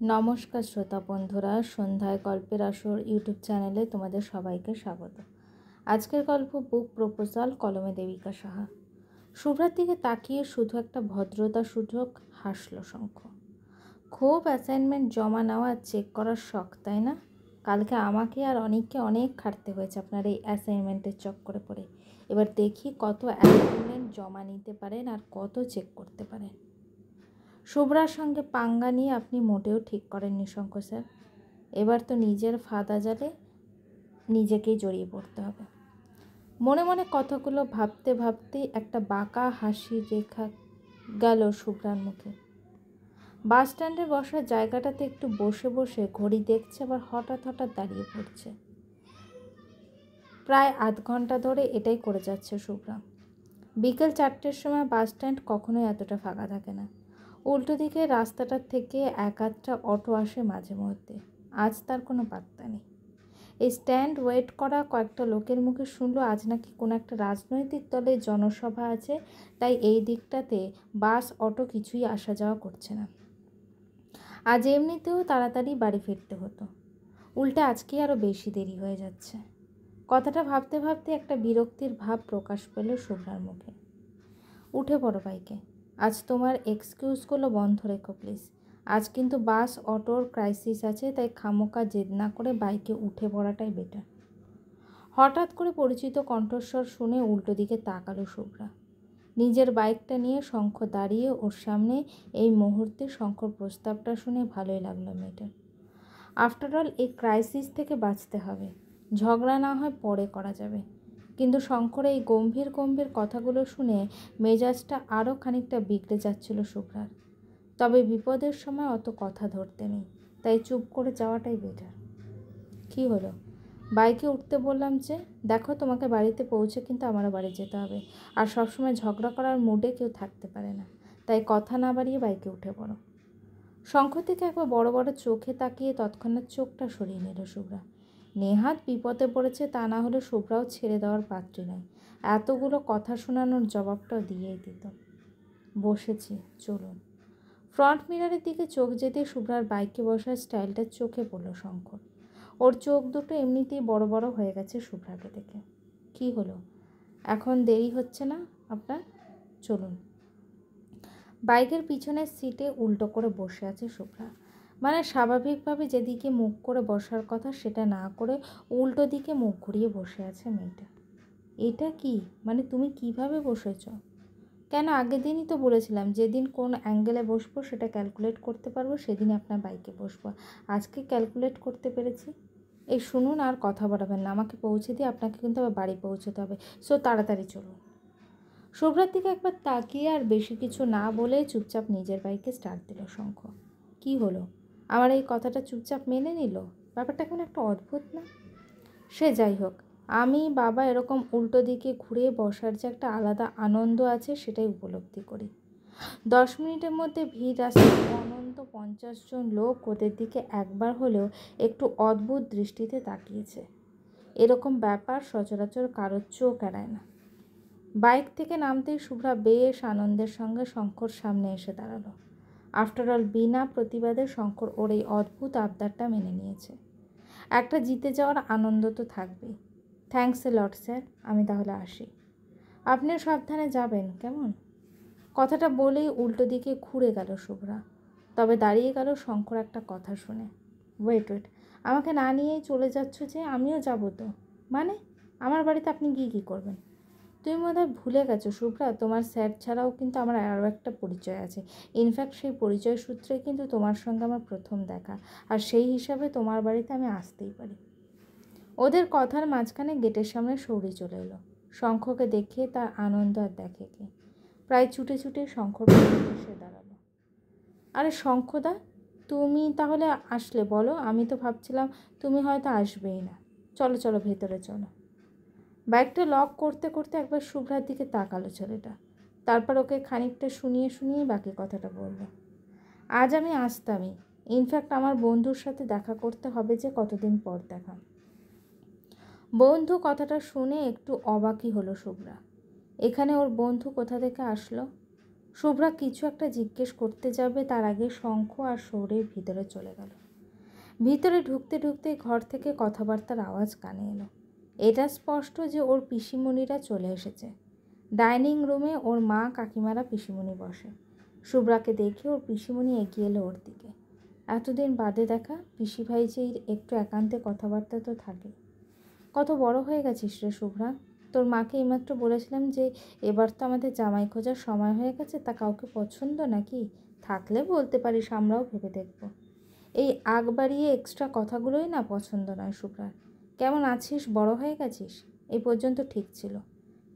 নমস্কার শ্রোতা বন্ধুরা, সন্ধ্যায় গল্পের আসর ইউটিউব চ্যানেলে তোমাদের সবাইকে স্বাগত। আজকের গল্প বুক প্রপোজাল, কলমে দেবিকা সাহা। শুভ্রার দিকে তাকিয়ে শুধু একটা ভদ্রতা সূচক হাসল শঙ্খ। খুব অ্যাসাইনমেন্ট জমা নেওয়া চেক করার শখ, তাই না? কালকে আমাকে আর অনেককে অনেক খাটতে হয়েছে আপনার এই অ্যাসাইনমেন্টের চক্করে পড়ে। এবার দেখি কত অ্যাসাইনমেন্ট জমা নিতে পারেন আর কত চেক করতে পারেন। শুভ্রার সঙ্গে পাঙ্গা নিয়ে আপনি মোটেও ঠিক করেননি শঙ্খ স্যার। এবার তো নিজের ফাঁদা জালে নিজেকেই জড়িয়ে পড়তে হবে। মনে মনে কথাগুলো ভাবতে ভাবতেই একটা বাঁকা হাসি রেখা গেল শুভ্রার মুখে। বাস স্ট্যান্ডে বসার জায়গাটাতে একটু বসে বসে ঘড়ি দেখছে, আবার হঠাৎ হঠাৎ দাঁড়িয়ে পড়ছে। প্রায় আধ ঘন্টা ধরে এটাই করে যাচ্ছে শুভ্রা। বিকেল 4টের সময় বাস স্ট্যান্ড কখনোই এতটা ফাঁকা থাকে না। উল্টো দিকে রাস্তাটার থেকে এক আধটা অটো আসে মাঝে মধ্যে। আজ তার কোনো পাত্তা নেই। এই স্ট্যান্ড ওয়েট করা কয়েকটা লোকের মুখে শুনলো আজ নাকি কোনো একটা রাজনৈতিক দলের জনসভা আছে, তাই এই দিকটাতে বাস অটো কিছুই আসা যাওয়া করছে না। আজ এমনিতেও তাড়াতাড়ি বাড়ি ফিরতে হতো, উল্টে আজকে আরও বেশি দেরি হয়ে যাচ্ছে। কথাটা ভাবতে ভাবতে একটা বিরক্তির ভাব প্রকাশ পেল শুভ্রার মুখে। উঠে পড়ো বাইকে। আজ তোমার এক্সকিউজগুলো বন্ধ রেখো প্লিজ। আজ কিন্তু বাস অটোর ক্রাইসিস আছে, তাই খামোকা জেদ না করে বাইকে উঠে পড়াটাই বেটার। হঠাৎ করে পরিচিত কণ্ঠস্বর শুনে উল্টো দিকে তাকালো শুভ্রা। নিজের বাইকটা নিয়ে শঙ্খ দাঁড়িয়ে ওর সামনে। এই মুহূর্তে শঙ্খর প্রস্তাবটা শুনে ভালোই লাগলো মেয়েটার। আফটারঅল এই ক্রাইসিস থেকে বাঁচতে হবে। ঝগড়া না হয় পরে করা যাবে। কিন্তু শঙ্কর এই গম্ভীর গম্ভীর কথাগুলো শুনে মেজাজটা আরও খানিকটা বিগড়ে যাচ্ছিল শুভ্রার। তবে বিপদের সময় অত কথা ধরতে নেই, তাই চুপ করে যাওয়াটাই বেটার। কী হলো? বাইকে উঠতে বললাম যে। দেখো, তোমাকে বাড়িতে পৌঁছে কিন্তু আমারও বাড়ি যেতে হবে, আর সবসময় ঝগড়া করার মুডে কেউ থাকতে পারে না, তাই কথা না বাড়িয়ে বাইকে উঠে পড়ো। শঙ্খ থেকে একবার বড় বড় চোখে তাকিয়ে তৎক্ষণাৎ চোখটা সরিয়ে নিল শুভ্রা। নেহাত বিপদে পড়েছে, তা না হলে শুভ্রাও ছেড়ে দেওয়ার পাত্রী নয়। এতগুলো কথা শোনানোর জবাবটাও দিয়েই দিত। বসেছি, চলুন। ফ্রন্ট মিররের দিকে চোখ যেতেই শুভ্রার বাইকে বসার স্টাইলটা চোখে পড়ল শঙ্কর। ওর চোখ দুটো এমনিতেই বড় বড় হয়ে গেছে শুভ্রাকে দেখে। কি হলো? এখন দেরি হচ্ছে না আপনার? চলুন। বাইকের পিছনের সিটে উল্টো করে বসে আছে শুভ্রা। মানে স্বাভাবিকভাবে যেদিকে মুখ করে বসার কথা সেটা না করে উল্টো দিকে মুখ ঘুরিয়ে বসে আছে মেয়েটা। এটা কি? মানে তুমি কিভাবে বসেছ? কেন, আগের দিনই তো বলেছিলাম যেদিন কোন অ্যাঙ্গেলে বসবো সেটা ক্যালকুলেট করতে পারবো সেদিনই আপনার বাইকে বসবো। আজকে ক্যালকুলেট করতে পেরেছি। এই শুনুন, আর কথা বাড়াবেন না। আমাকে পৌঁছে দিয়ে আপনাকে কিন্তু আবার বাড়ি পৌঁছতে হবে, সো তাড়াতাড়ি চলুন। শুভ্রার দিকে একবার তাকিয়ে আর বেশি কিছু না বলে চুপচাপ নিজের বাইকে স্টার্ট দিল শঙ্খ। কি হলো? আমার এই কথাটা চুপচাপ মেনে নিল? ব্যাপারটা কেমন একটা অদ্ভুত না? সে যাই হোক, আমি বাবা এরকম উল্টো দিকে ঘুরে বসার যে একটা আলাদা আনন্দ আছে সেটাই উপলব্ধি করি। 10 মিনিটের মধ্যে ভিড় আসে অনন্ত 50 জন লোক ওদের দিকে একবার হলেও একটু অদ্ভুত দৃষ্টিতে তাকিয়েছে। এরকম ব্যাপার সচরাচর কারোর চোখ এড়ায় না। বাইক থেকে নামতেই শুভ্রা বেশ আনন্দের সঙ্গে শঙ্কর সামনে এসে দাঁড়ালো। আফটারঅল বিনা প্রতিবাদে শঙ্কর ওর এই অদ্ভুত আবদারটা মেনে নিয়েছে। একটা জিতে যাওয়ার আনন্দ তো থাকবেই। থ্যাঙ্কস এ লট স্যার, আমি তাহলে আসি। আপনিও সাবধানে যাবেন, কেমন? কথাটা বলেই উল্টো দিকে ঘুরে গেল শুভ্রা। তবে দাঁড়িয়ে গেল শঙ্কর একটা কথা শুনে। ওয়েট, আমাকে না নিয়েই চলে যাচ্ছ যে? আমিও যাব তো। মানে আমার বাড়িতে আপনি গিয়ে কী করবেন? তুমি বোধহয় ভুলে গেছো শুভ্রা, তোমার স্যার ছাড়াও কিন্তু আমার আরও একটা পরিচয় আছে। ইনফ্যাক্ট সেই পরিচয় সূত্রে কিন্তু তোমার সঙ্গে আমার প্রথম দেখা, আর সেই হিসাবে তোমার বাড়িতে আমি আসতেই পারি। ওদের কথার মাঝখানে গেটের সামনে সৌরি চলে এলো। শঙ্খকে দেখে তার আনন্দ আর দেখে কে। প্রায় ছুটে ছুটে শঙ্খর এসে দাঁড়ালো। আরে শঙ্খদা, তুমি তাহলে আসলে? বলো, আমি তো ভাবছিলাম তুমি হয়তো আসবেই না। চলো চলো, ভেতরে চলো। বাইকটা লক করতে করতে একবার শুভ্রার দিকে তাকালো ছেলেটা। তারপর ওকে খানিকটা শুনিয়ে শুনিয়ে বাকি কথাটা বলল। আজ আমি আসতামই। ইনফ্যাক্ট আমার বন্ধুর সাথে দেখা করতে হবে, যে কতদিন পর দেখা। বন্ধু কথাটা শুনে একটু অবাকই হলো শুভ্রা। এখানে ওর বন্ধু কোথা থেকে আসলো? শুভ্রা কিছু একটা জিজ্ঞেস করতে যাবে তার আগে শঙ্খ আর সৌরভ ভিতরে চলে গেল। ভিতরে ঢুকতে ঢুকতেই ঘর থেকে কথাবার্তার আওয়াজ কানে এলো। এটা স্পষ্ট যে ওর পিসিমণিরা চলে এসেছে। ডাইনিং রুমে ওর মা, কাকিমারা, পিসিমণি বসে। শুভ্রাকে দেখে ওর পিসিমণি এগিয়ে এলো ওর দিকে। এতদিন বাদে দেখা পিসি ভাই যে একটু একান্তে কথাবার্তা তো থাকে। কত বড় হয়ে গেছিস রে শুভ্রা। তোর মাকে এইমাত্র বলেছিলাম যে এবার তো আমাদের জামাই খোঁজার সময় হয়ে গেছে, তা কাউকে পছন্দ নাকি? থাকলে বলতে পারিস, আমরাও ভেবে দেখব। এই আগ বাড়িয়ে এক্সট্রা কথাগুলোই না পছন্দ নয় শুভ্রার। কেমন আছিস, বড় হয়ে গেছিস, এই পর্যন্ত ঠিক ছিল,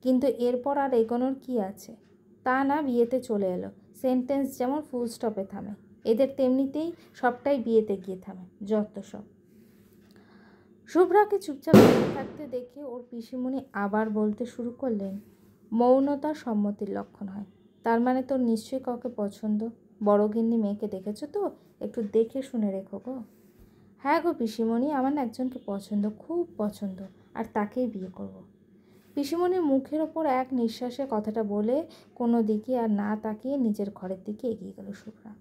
কিন্তু এরপর আর এগোনোর কি আছে? তা না বিয়েতে চলে এলো। সেন্টেন্স যেমন ফুল স্টপে থামে, এদের তেমনিতেই সবটাই বিয়েতে গিয়ে থামে, যত সব। শুভ্রাকে চুপচাপ থাকতে দেখে ওর পিসিমণি আবার বলতে শুরু করলেন, মৌনতা সম্মতির লক্ষণ হয়। তার মানে তোর নিশ্চয়ই কাউকে পছন্দ। বড় গিন্নি মেয়েকে দেখেছো তো? একটু দেখে শুনে রেখো গো। হ্যাঁ গো পিসিমণি, আমার না একজনকে পছন্দ, খুব পছন্দ, আর তাকেই বিয়ে করব। পিসিমণির মুখের ওপর এক নিঃশ্বাসে কথাটা বলে কোনো দিকে আর না তাকিয়ে নিজের ঘরের দিকে এগিয়ে গেল শুভ্রা।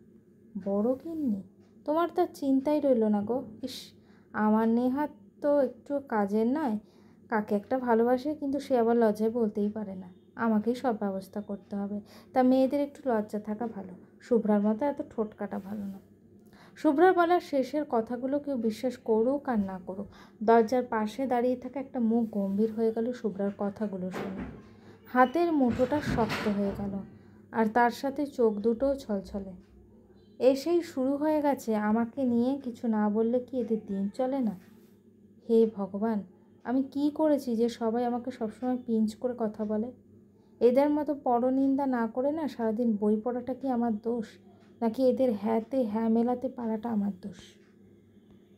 বড় গিন্নি? তোমার তার চিন্তাই রইল না গো। ইস, আমার নেহাত তো একটু কাজের নয়। কাকে একটা ভালোবাসে, কিন্তু সে আবার লজ্জায় বলতেই পারে না। আমাকেই সব ব্যবস্থা করতে হবে। তা মেয়েদের একটু লজ্জা থাকা ভালো। শুভ্রার মতো এত ঠোঁট কাটা ভালো না। শুভ্রার বলার শেষের কথাগুলো কেউ বিশ্বাস করুক আর না করুক, দরজার পাশে দাঁড়িয়ে থাকা একটা মুখ গম্ভীর হয়ে গেল শুভ্রার কথাগুলো শুনে। হাতের মুঠোটা শক্ত হয়ে গেল, আর তার সাথে চোখ দুটোও ছলছলে। এসেই শুরু হয়ে গেছে আমাকে নিয়ে, কিছু না বললে কি এদের দিন চলে না? হে ভগবান, আমি কি করেছি যে সবাই আমাকে সবসময় পিঞ্চ করে কথা বলে? এদের মতো পরনিন্দা না করে না সারাদিন বই পড়াটা কি আমার দোষ, নাকি এদের হ্যাঁতে হ্যাঁ মেলাতে পারাটা আমার দোষ?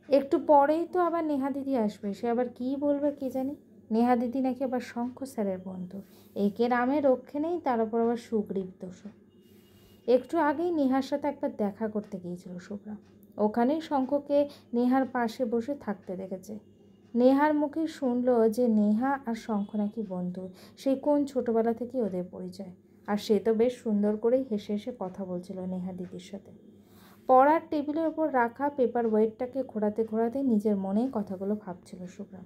একটু পরেই তো আবার নেহা দিদি আসবে, সে আবার কী বলবে কে জানি। নেহা দিদি নাকি আবার শঙ্খ স্যারের বন্ধু। একে নামে রক্ষে নেই, তার উপর আবার সুগ্রীব দোষ। একটু আগেই নেহার সাথে একবার দেখা করতে গিয়েছিল শুভ্রা। ওখানেই শঙ্খকে নেহার পাশে বসে থাকতে দেখেছে। নেহার মুখে শুনলো যে নেহা আর শঙ্খ নাকি বন্ধু, সেই কোন ছোটোবেলা থেকে ওদের পরিচয়। আর সে তো বেশ সুন্দর করেই হেসে হেসে কথা বলছিল নেহা দিদির সাথে। পড়ার টেবিলের ওপর রাখা পেপার ওয়েটটাকে ঘোরাতে ঘোরাতে নিজের মনেই কথাগুলো ভাবছিল শুভ্রা।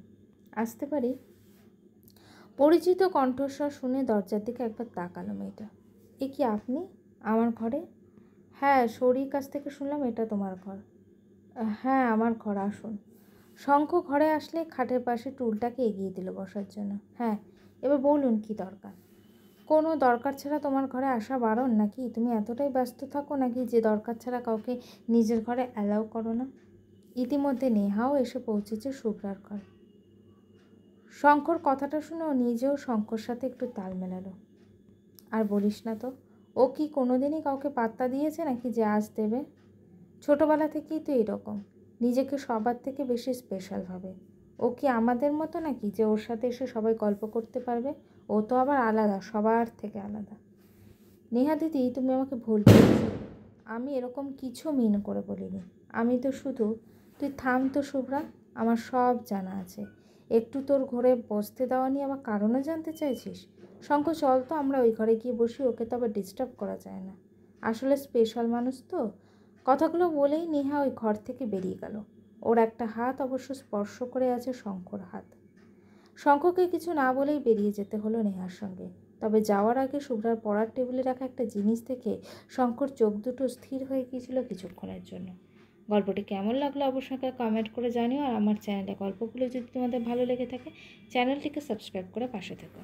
আসতে পারি? পরিচিত কণ্ঠস্বর শুনে দরজার দিকে একবার তাকালো মেয়েটা। এ কি আপনি আমার ঘরে? হ্যাঁ, শরীর কাছ থেকে শুনলাম এটা তোমার ঘর। হ্যাঁ, আমার ঘর, আসুন। শঙ্খ ঘরে আসলে খাটের পাশে টুলটাকে এগিয়ে দিল বসার জন্য। হ্যাঁ, এবার বলুন কি দরকার? কোনো দরকার ছাড়া তোমার ঘরে আসা বারণ নাকি? তুমি এতটাই ব্যস্ত থাকো নাকি যে দরকার ছাড়া কাউকে নিজের ঘরে অ্যালাউ করো না? ইতিমধ্যে নেহাও এসে পৌঁছেছে শুভ্রার ঘরে। শঙ্কর কথাটা শুনে ও নিজেও শঙ্কর সাথে একটু তাল মেলালো। আর বলিস না তো, ও কি কোনোদিনই কাউকে পাত্তা দিয়েছে নাকি যে আজ দেবে? ছোটোবেলা থেকেই তো এরকম, নিজেকে সবার থেকে বেশি স্পেশাল ভাবে। ও কি আমাদের মতো নাকি যে ওর সাথে এসে সবাই গল্প করতে পারবে? ও তো আবার আলাদা, সবার থেকে আলাদা। নেহা দিদি, তুমি আমাকে ভুল বলেছো। আমি এরকম কিছু মিন করে বলিনি। আমি তো শুধু... তুই থাম তো শুভ্রা, আমার সব জানা আছে। একটু তোর ঘরে বসতে দেওয়া নিয়ে আবার কারণও জানতে চাইছিস? শঙ্খ, চল তো আমরা ওই ঘরে গিয়ে বসি, ওকে তো আবার ডিস্টার্ব করা যায় না। আসলে স্পেশাল মানুষ তো। কথাগুলো বলেই নেহা ওই ঘর থেকে বেরিয়ে গেল। ওর একটা হাত অবশ্য স্পর্শ করে আছে শঙ্খর হাত। শঙ্খকে কিছু না বলেই বেরিয়ে যেতে হলো নেহার সঙ্গে। তবে যাওয়ার আগে শুভ্রার পড়ার টেবিলে রাখা একটা জিনিস থেকে শঙ্কর চোখ দুটো স্থির হয়ে গিয়েছিল কিছুক্ষণের জন্য। গল্পটি কেমন লাগলো অবশ্যই কমেন্ট করে জানিও। আর আমার চ্যানেলে গল্পগুলো যদি তোমাদের ভালো লেগে থাকে, চ্যানেলটিকে সাবস্ক্রাইব করে পাশে থেকো।